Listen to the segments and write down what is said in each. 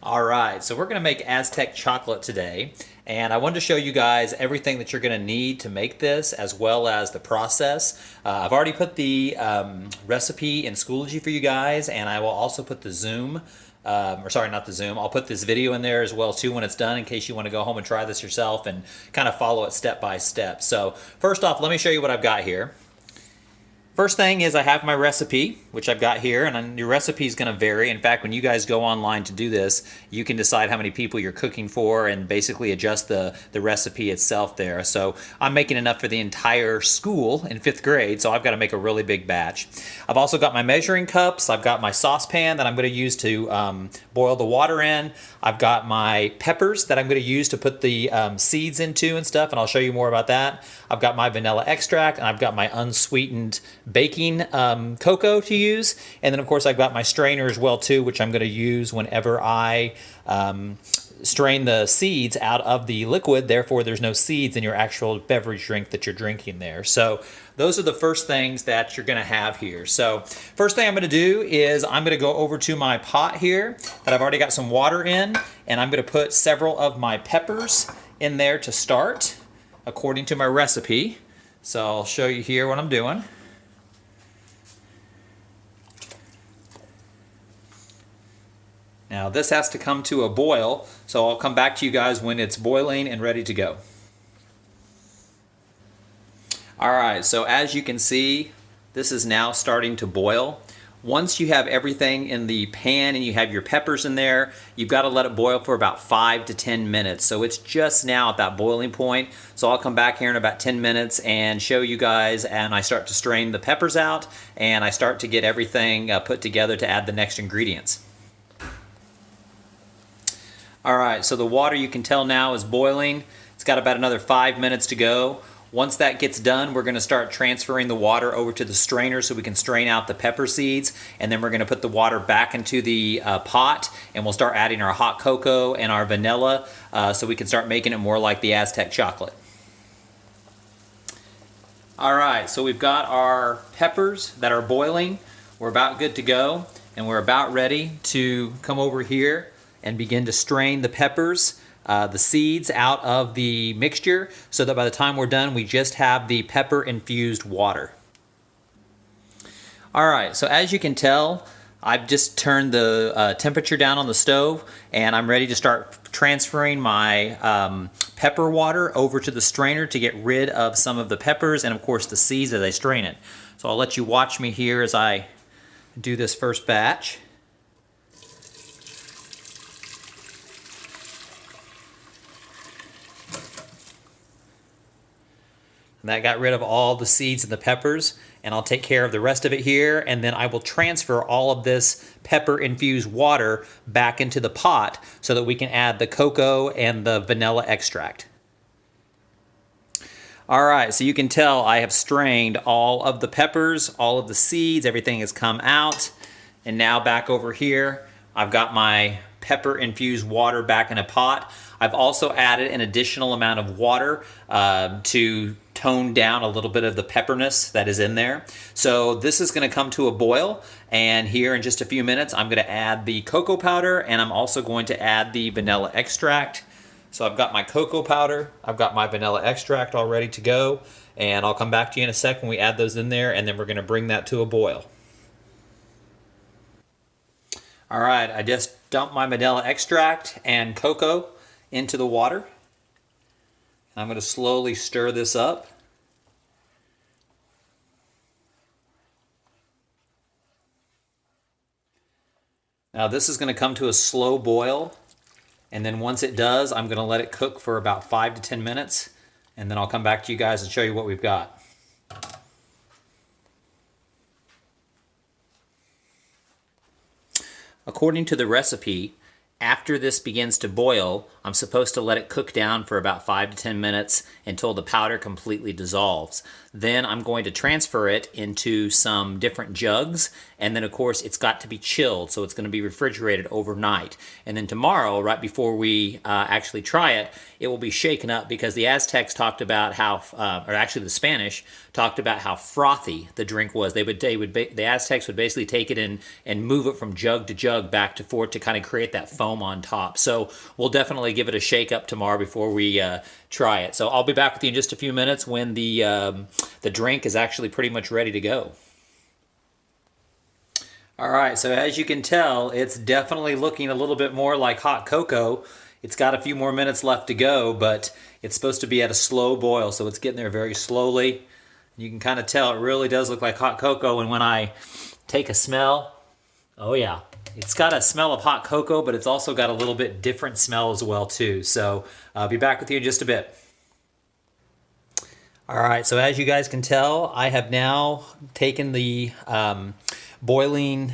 All right, so we're going to make Aztec chocolate today, and I wanted to show you guys everything that you're going to need to make this, as well as the process. I've already put the recipe in Schoology for you guys, and I will also put the Zoom, or sorry, not the Zoom. I'll put this video in there as well too when it's done, in case you want to go home and try this yourself and kind of follow it step by step. So first off, let me show you what I've got here. First thing is I have my recipe, which I've got here, and your recipe is going to vary. In fact, when you guys go online to do this, you can decide how many people you're cooking for and basically adjust the recipe itself there. So I'm making enough for the entire school in 5th grade, so I've got to make a really big batch. I've also got my measuring cups. I've got my saucepan that I'm going to use to boil the water in. I've got my peppers that I'm going to use to put the seeds into and stuff, and I'll show you more about that. I've got my vanilla extract, and I've got my unsweetened baking cocoa to use, and then of course I've got my strainer as well too, which I'm going to use whenever I strain the seeds out of the liquid. Therefore there's no seeds in your actual beverage drink that you're drinking there. So those are the first things that you're going to have here. So first thing I'm going to do is I'm going to go over to my pot here that I've already got some water in, and I'm going to put several of my peppers in there to start according to my recipe. So I'll show you here what I'm doing. Now this has to come to a boil, so I'll come back to you guys when it's boiling and ready to go. Alright, so as you can see, this is now starting to boil. Once you have everything in the pan and you have your peppers in there, you've got to let it boil for about 5 to 10 minutes. So it's just now at that boiling point. So I'll come back here in about 10 minutes and show you guys, and I start to strain the peppers out and I start to get everything put together to add the next ingredients. Alright, so the water, you can tell now, is boiling. It's got about another 5 minutes to go. Once that gets done, we're going to start transferring the water over to the strainer so we can strain out the pepper seeds, and then we're going to put the water back into the pot, and we'll start adding our hot cocoa and our vanilla so we can start making it more like the Aztec chocolate. Alright, so we've got our peppers that are boiling. We're about good to go, and we're about ready to come over here and begin to strain the peppers, the seeds out of the mixture, so that by the time we're done, we just have the pepper-infused water. Alright, so as you can tell, I've just turned the temperature down on the stove, and I'm ready to start transferring my pepper water over to the strainer to get rid of some of the peppers and of course the seeds as I strain it. So I'll let you watch me here as I do this first batch. And that got rid of all the seeds and the peppers, and I'll take care of the rest of it here, and then I will transfer all of this pepper-infused water back into the pot so that we can add the cocoa and the vanilla extract. Alright, so you can tell I have strained all of the peppers, all of the seeds, everything has come out, and now back over here, I've got my pepper-infused water back in a pot. I've also added an additional amount of water to tone down a little bit of the pepperness that is in there. So this is going to come to a boil, and here in just a few minutes I'm going to add the cocoa powder, and I'm also going to add the vanilla extract. So I've got my cocoa powder, I've got my vanilla extract all ready to go, and I'll come back to you in a sec when we add those in there, and then we're going to bring that to a boil. Alright, I just dumped my vanilla extract and cocoa into the water. I'm going to slowly stir this up. Now this is going to come to a slow boil, and then once it does, I'm going to let it cook for about 5 to 10 minutes, and then I'll come back to you guys and show you what we've got. According to the recipe, after this begins to boil, I'm supposed to let it cook down for about 5 to 10 minutes until the powder completely dissolves. Then I'm going to transfer it into some different jugs, and then of course it's got to be chilled, so it's going to be refrigerated overnight. And then tomorrow, right before we actually try it, it will be shaken up, because the Aztecs talked about how, or actually the Spanish talked about how frothy the drink was. The Aztecs would basically take it in and move it from jug to jug back to forth to kind of create that foam foam on top. So we'll definitely give it a shake up tomorrow before we try it. So I'll be back with you in just a few minutes when the drink is actually pretty much ready to go. All right, so as you can tell, it's definitely looking a little bit more like hot cocoa. It's got a few more minutes left to go, but it's supposed to be at a slow boil, so it's getting there very slowly. You can kind of tell it really does look like hot cocoa, and when I take a smell, oh yeah, it's got a smell of hot cocoa, but it's also got a little bit different smell as well too. So I'll be back with you in just a bit. All right, so as you guys can tell, I have now taken the boiling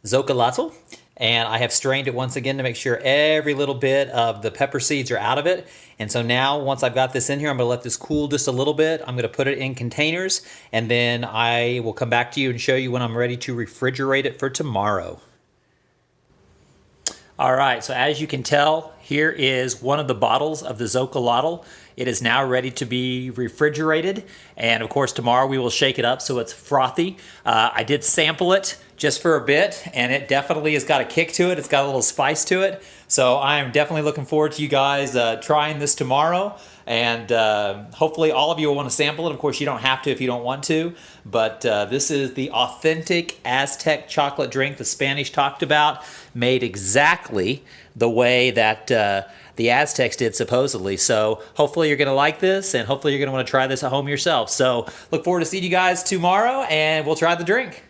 Xocolotl, and I have strained it once again to make sure every little bit of the pepper seeds are out of it. And so now, once I've got this in here, I'm going to let this cool just a little bit. I'm going to put it in containers, and then I will come back to you and show you when I'm ready to refrigerate it for tomorrow. All right, so as you can tell, here is one of the bottles of the Xocolotl. It is now ready to be refrigerated, and of course tomorrow we will shake it up so it's frothy. I did sample it just for a bit, and it definitely has got a kick to it. It's got a little spice to it, so I am definitely looking forward to you guys trying this tomorrow, and hopefully all of you will want to sample it. Of course, you don't have to if you don't want to, but this is the authentic Aztec chocolate drink the Spanish talked about, made exactly the way that the Aztecs did supposedly. So hopefully you're going to like this, and hopefully you're going to want to try this at home yourself. So look forward to seeing you guys tomorrow, and we'll try the drink.